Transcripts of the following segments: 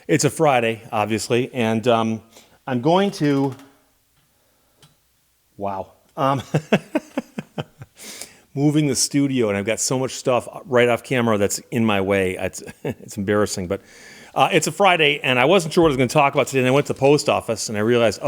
It's a Friday, obviously, and I'm going to, wow, moving the studio, and I've got so much stuff right off camera that's in my way. It's embarrassing, but it's a Friday, and I wasn't sure what I was going to talk about today, and I went to the post office, and I realized,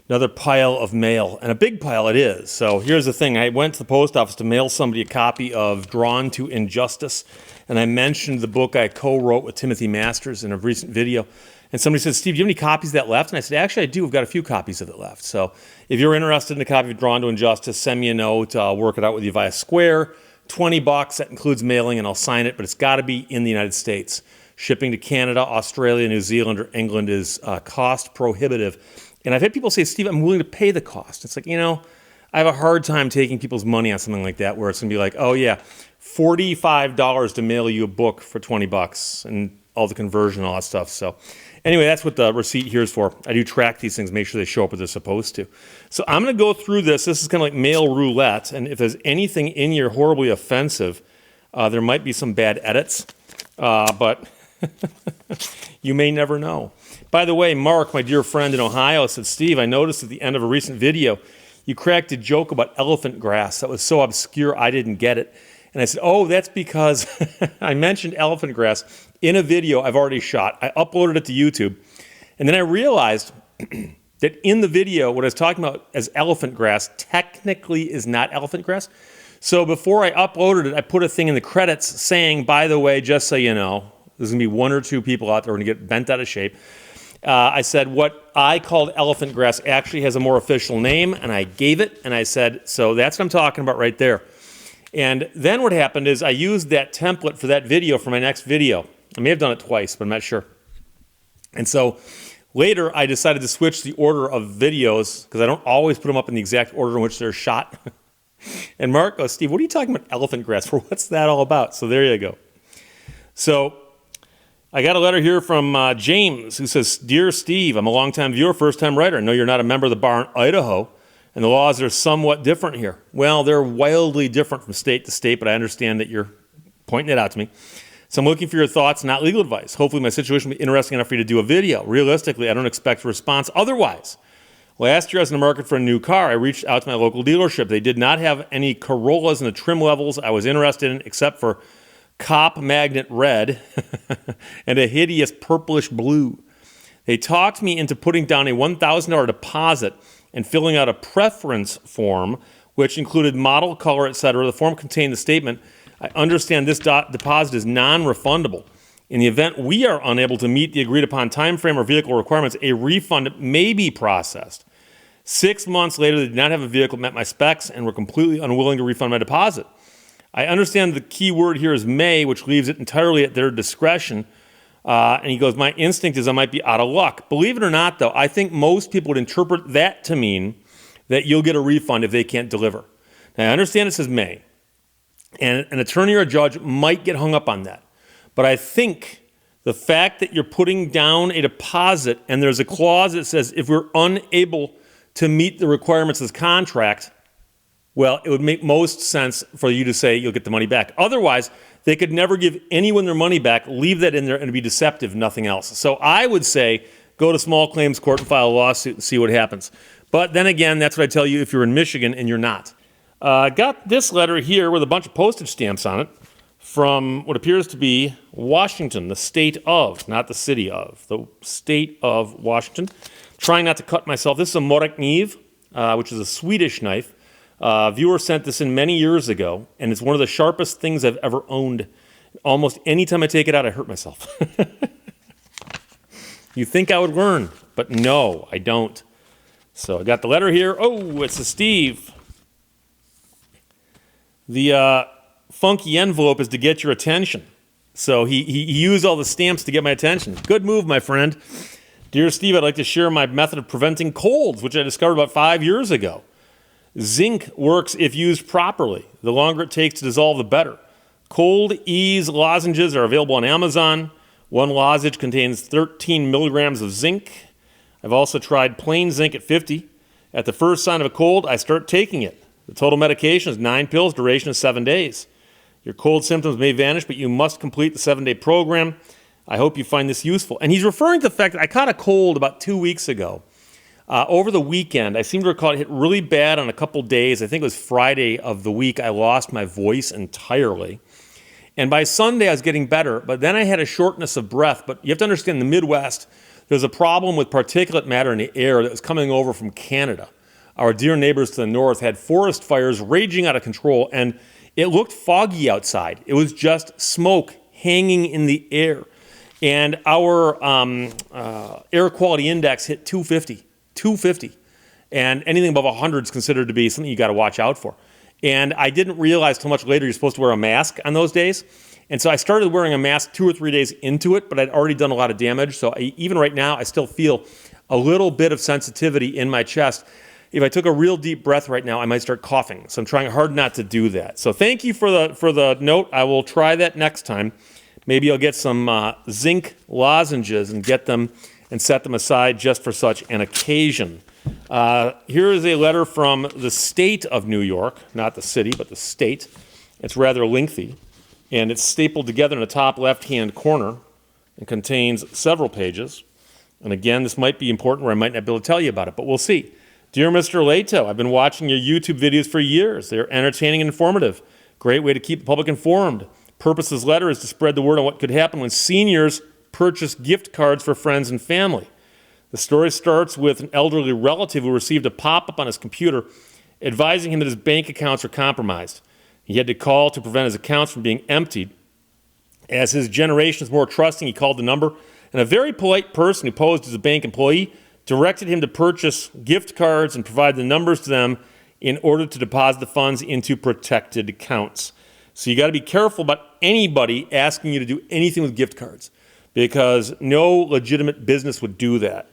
another pile of mail, and a big pile it is. So here's the thing. I went to the post office to mail somebody a copy of Drawn to Injustice, and I mentioned the book I co-wrote with Timothy Masters in a recent video. And somebody said, Steve, do you have any copies of that left? And I said, actually, I do. We've got a few copies of it left. So if you're interested in a copy of Drawn to Injustice, send me a note. I'll work it out with you via Square. $20. That includes mailing, and I'll sign it, but it's got to be in the United States. Shipping to Canada, Australia, New Zealand, or England is cost prohibitive. And I've had people say, Steve, I'm willing to pay the cost. It's like, I have a hard time taking people's money on something like that, where it's going to be like, $45 to mail you a book for $20 and all the conversion and all that stuff. So anyway, that's what the receipt here is for. I do track these things, make sure they show up where they're supposed to. So I'm going to go through this. This is kind of like mail roulette. And if there's anything in here horribly offensive, there might be some bad edits, but you may never know. By the way, Mark, my dear friend in Ohio, said, Steve, I noticed at the end of a recent video, you cracked a joke about elephant grass that was so obscure I didn't get it. And I said, that's because I mentioned elephant grass in a video I've already shot. I uploaded it to YouTube. And then I realized that in the video, what I was talking about as elephant grass technically is not elephant grass. So before I uploaded it, I put a thing in the credits saying, by the way, just so you know, there's going to be one or two people out there who are going to get bent out of shape. I said what I called elephant grass actually has a more official name, and I gave it, and I said, so that's what I'm talking about right there. And then what happened is I used that template for that video for my next video. I may have done it twice, but I'm not sure. And so later I decided to switch the order of videos, because I don't always put them up in the exact order in which they're shot. And Mark goes, Steve, what are you talking about elephant grass for? What's that all about? So there you go. So I got a letter here from James, who says, Dear Steve, I'm a longtime viewer, first-time writer. I know you're not a member of the bar in Idaho, and the laws are somewhat different here. Well, they're wildly different from state to state, but I understand that you're pointing it out to me. So I'm looking for your thoughts, not legal advice. Hopefully my situation will be interesting enough for you to do a video. Realistically, I don't expect a response otherwise. Last year, I was in the market for a new car. I reached out to my local dealership. They did not have any Corollas in the trim levels I was interested in, except for cop magnet red and a hideous purplish blue. They talked me into putting down a $1,000 deposit and filling out a preference form, which included model, color, etc. The form contained the statement, I understand this deposit is non-refundable. In the event we are unable to meet the agreed upon time frame or vehicle requirements, a refund may be processed. 6 months later, they did not have a vehicle that met my specs and were completely unwilling to refund my deposit. I understand the key word here is may, which leaves it entirely at their discretion. And he goes, my instinct is I might be out of luck. Believe it or not, though, I think most people would interpret that to mean that you'll get a refund if they can't deliver. Now, I understand it says may. And an attorney or a judge might get hung up on that. But I think the fact that you're putting down a deposit and there's a clause that says if we're unable to meet the requirements of the contract, well, it would make most sense for you to say you'll get the money back. Otherwise, they could never give anyone their money back, leave that in there, and it'd be deceptive, nothing else. So I would say go to small claims court and file a lawsuit and see what happens. But then again, that's what I tell you if you're in Michigan and you're not. I got this letter here with a bunch of postage stamps on it from what appears to be Washington, the state of, not the city of, the state of Washington. Trying not to cut myself. This is a moräkniv, which is a Swedish knife. Viewer sent this in many years ago, and it's one of the sharpest things I've ever owned. Almost any time I take it out, I hurt myself. You think I would learn, but no, I don't. So I got the letter here. Oh, it's a Steve. The funky envelope is to get your attention. So he used all the stamps to get my attention. Good move, my friend. Dear Steve, I'd like to share my method of preventing colds, which I discovered about 5 years ago. Zinc works if used properly. The longer it takes to dissolve, the better. Cold Ease lozenges are available on Amazon. One lozenge contains 13 milligrams of zinc. I've also tried plain zinc at 50. At the first sign of a cold, I start taking it. The total medication is 9 pills, duration is 7 days. Your cold symptoms may vanish, but you must complete the 7-day program. I hope you find this useful. And he's referring to the fact that I caught a cold about 2 weeks ago. Over the weekend, I seem to recall it hit really bad on a couple days. I think it was Friday of the week. I lost my voice entirely. And by Sunday, I was getting better. But then I had a shortness of breath. But you have to understand, in the Midwest, there's a problem with particulate matter in the air that was coming over from Canada. Our dear neighbors to the north had forest fires raging out of control, and it looked foggy outside. It was just smoke hanging in the air. And our air quality index hit 250. And anything above 100 is considered to be something you got to watch out for. And I didn't realize till much later you're supposed to wear a mask on those days. And so I started wearing a mask 2 or 3 days into it, but I'd already done a lot of damage. So even right now, I still feel a little bit of sensitivity in my chest. If I took a real deep breath right now, I might start coughing. So I'm trying hard not to do that. So thank you for the note. I will try that next time. Maybe I'll get some zinc lozenges and get them and set them aside just for such an occasion. Here is a letter from the state of New York, not the city, but the state. It's rather lengthy, and it's stapled together in the top left-hand corner and contains several pages. And again, this might be important where I might not be able to tell you about it, but we'll see. Dear Mr. Lehto, I've been watching your YouTube videos for years. They're entertaining and informative. Great way to keep the public informed. Purpose of this letter is to spread the word on what could happen when seniors purchase gift cards for friends and family. The story starts with an elderly relative who received a pop-up on his computer advising him that his bank accounts are compromised. He had to call to prevent his accounts from being emptied. As his generation is more trusting, he called the number, and a very polite person who posed as a bank employee directed him to purchase gift cards and provide the numbers to them in order to deposit the funds into protected accounts. So you got to be careful about anybody asking you to do anything with gift cards, because no legitimate business would do that.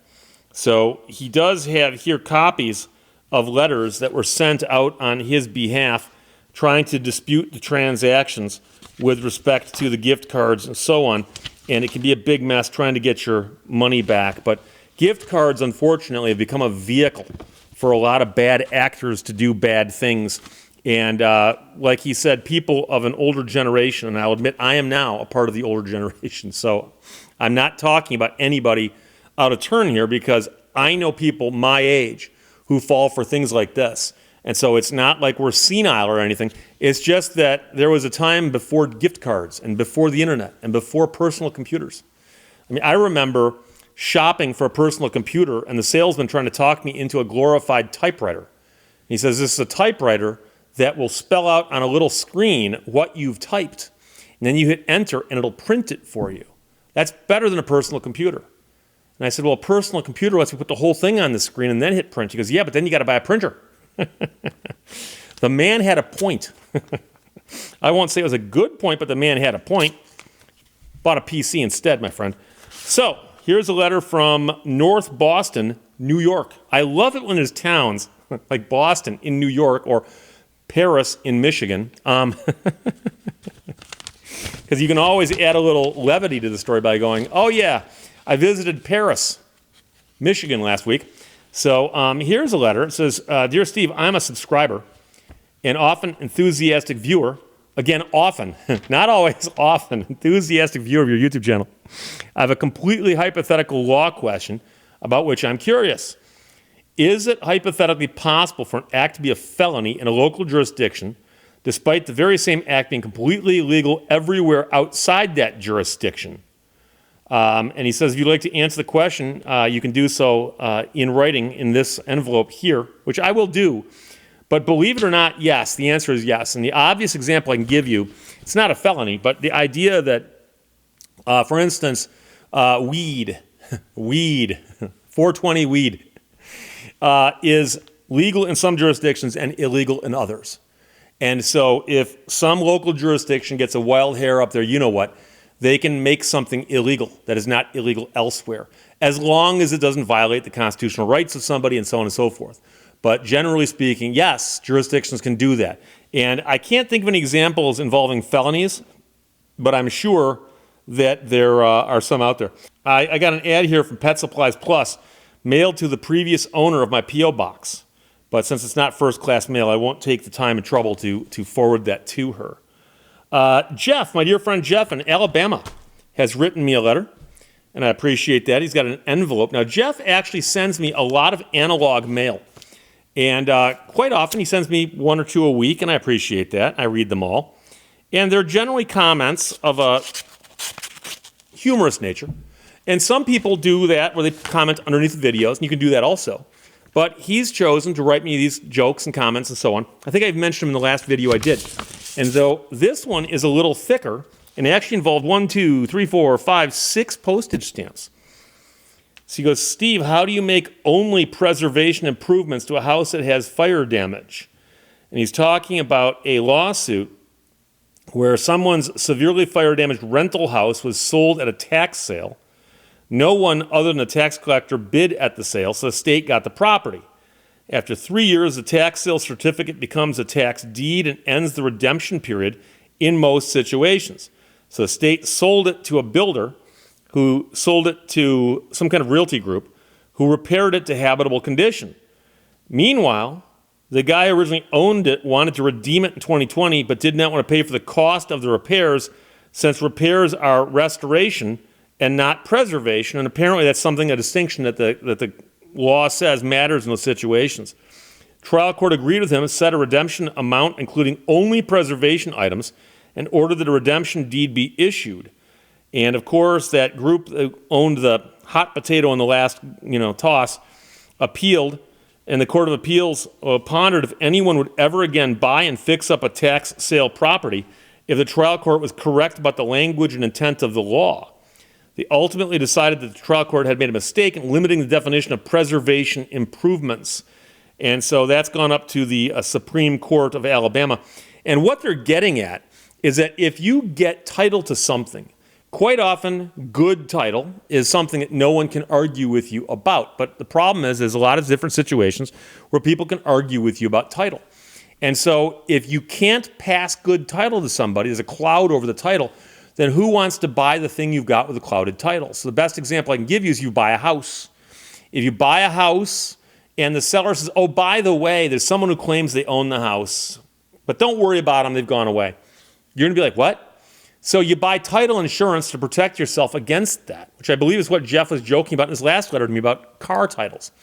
So he does have here copies of letters that were sent out on his behalf trying to dispute the transactions with respect to the gift cards and so on. And it can be a big mess trying to get your money back. But gift cards, unfortunately, have become a vehicle for a lot of bad actors to do bad things. And like he said, people of an older generation, and I'll admit I am now a part of the older generation, so I'm not talking about anybody out of turn here, because I know people my age who fall for things like this. And so it's not like we're senile or anything. It's just that there was a time before gift cards and before the internet and before personal computers. I mean, I remember shopping for a personal computer and the salesman trying to talk me into a glorified typewriter. He says, this is a typewriter that will spell out on a little screen what you've typed. And then you hit enter and it'll print it for you. That's better than a personal computer. And I said, well, a personal computer lets me put the whole thing on the screen and then hit print. He goes, yeah, but then you got to buy a printer. The man had a point. I won't say it was a good point, but the man had a point. Bought a PC instead, my friend. So here's a letter from North Boston, New York. I love it when there's towns like Boston in New York or Paris in Michigan. Because you can always add a little levity to the story by going, oh yeah, I visited Paris, Michigan last week. So here's a letter. It says, Dear Steve, I'm a subscriber, an often enthusiastic viewer. Again, often, not always, often, enthusiastic viewer of your YouTube channel. I have a completely hypothetical law question about which I'm curious. Is it hypothetically possible for an act to be a felony in a local jurisdiction, despite the very same act being completely illegal everywhere outside that jurisdiction? And he says, if you'd like to answer the question, you can do so in writing in this envelope here, which I will do. But believe it or not, yes, the answer is yes. And the obvious example I can give you, it's not a felony, but the idea that, for instance, weed, 420 weed, is legal in some jurisdictions and illegal in others. And so if some local jurisdiction gets a wild hair up there, you know what? They can make something illegal that is not illegal elsewhere, as long as it doesn't violate the constitutional rights of somebody and so on and so forth. But generally speaking, yes, jurisdictions can do that. And I can't think of any examples involving felonies, but I'm sure that there are some out there. I got an ad here from Pet Supplies Plus, mailed to the previous owner of my P.O. box. But since it's not first-class mail, I won't take the time and trouble to forward that to her. Jeff, my dear friend Jeff in Alabama, has written me a letter, and I appreciate that. He's got an envelope. Now, Jeff actually sends me a lot of analog mail, and quite often he sends me 1 or 2 a week, and I appreciate that. I read them all. And they're generally comments of a humorous nature. And some people do that where they comment underneath the videos, and you can do that also. But he's chosen to write me these jokes and comments and so on. I think I've mentioned him in the last video I did. And though this one is a little thicker, and it actually involved 1, 2, 3, 4, 5, 6 postage stamps. So he goes, Steve, how do you make only preservation improvements to a house that has fire damage? And he's talking about a lawsuit where someone's severely fire damaged rental house was sold at a tax sale. No one other than the tax collector bid at the sale, so the state got the property. After 3 years, the tax sale certificate becomes a tax deed and ends the redemption period in most situations. So the state sold it to a builder who sold it to some kind of realty group who repaired it to habitable condition. Meanwhile, the guy who originally owned it wanted to redeem it in 2020 but did not want to pay for the cost of the repairs since repairs are restoration and not preservation, and apparently that's a distinction that the law says matters in those situations. Trial court agreed with him and set a redemption amount including only preservation items and ordered that a redemption deed be issued. And of course, that group that owned the hot potato in the last toss appealed, and the Court of Appeals pondered if anyone would ever again buy and fix up a tax sale property if the trial court was correct about the language and intent of the law. They ultimately decided that the trial court had made a mistake in limiting the definition of preservation improvements. And so that's gone up to the Supreme Court of Alabama. And what they're getting at is that if you get title to something, quite often good title is something that no one can argue with you about. But the problem is there's a lot of different situations where people can argue with you about title. And so if you can't pass good title to somebody, there's a cloud over the title, then who wants to buy the thing you've got with a clouded title? So the best example I can give you is you buy a house. If you buy a house and the seller says, oh, by the way, there's someone who claims they own the house, but don't worry about them, they've gone away. You're going to be like, what? So you buy title insurance to protect yourself against that, which I believe is what Jeff was joking about in his last letter to me about car titles.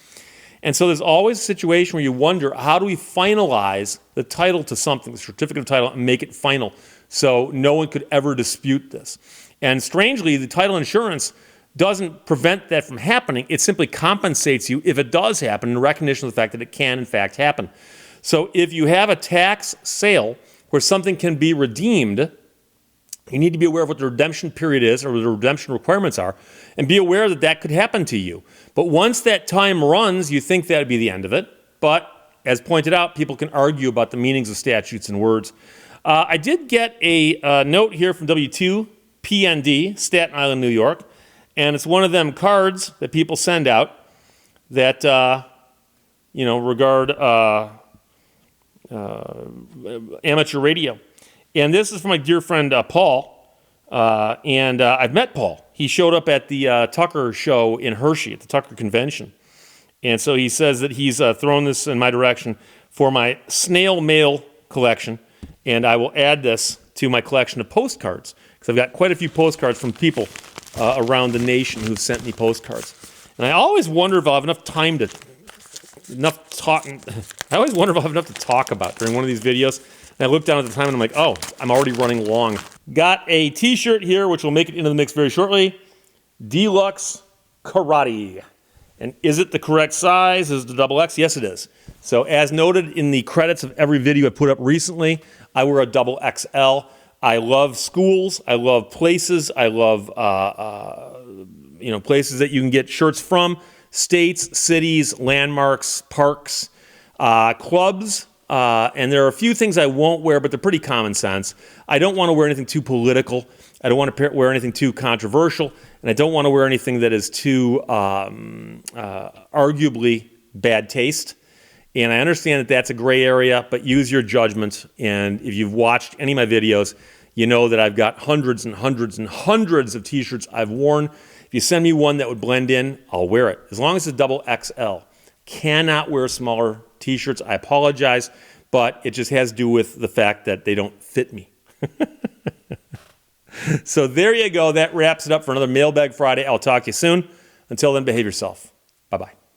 And so there's always a situation where you wonder, how do we finalize the title to something, the certificate of title, and make it final so no one could ever dispute this? And strangely, the title insurance doesn't prevent that from happening. It simply compensates you if it does happen in recognition of the fact that it can, in fact, happen. So if you have a tax sale where something can be redeemed, you need to be aware of what the redemption period is or what the redemption requirements are, and be aware that that could happen to you. But once that time runs, you think that would be the end of it. But as pointed out, people can argue about the meanings of statutes and words. I did get a note here from W2PND, Staten Island, New York, and it's one of them cards that people send out that regard amateur radio. And this is from my dear friend Paul, and I've met Paul. He showed up at the Tucker show in Hershey, at the Tucker convention. And so he says that he's thrown this in my direction for my snail mail collection, and I will add this to my collection of postcards, because I've got quite a few postcards from people around the nation who've sent me postcards. And I always wonder if I'll have enough time to, I always wonder if I'll have enough to talk about during one of these videos. And I look down at the time and I'm like, oh, I'm already running long. Got a t-shirt here, which will make it into the mix very shortly. Deluxe Karate. And is it the correct size? Is it the double X? Yes, it is. So as noted in the credits of every video I put up recently, I wear a double XL. I love schools. I love places. I love places that you can get shirts from. States, cities, landmarks, parks, clubs. And there are a few things I won't wear, but they're pretty common sense. I don't want to wear anything too political. I don't want to wear anything too controversial. And I don't want to wear anything that is too arguably bad taste. And I understand that that's a gray area, but use your judgment. And if you've watched any of my videos, you know that I've got hundreds and hundreds and hundreds of t-shirts I've worn. If you send me one that would blend in, I'll wear it. As long as it's double XL. Cannot wear smaller t-shirts. I apologize, but it just has to do with the fact that they don't fit me. So there you go. That wraps it up for another Mailbag Friday. I'll talk to you soon. Until then, behave yourself. Bye-bye.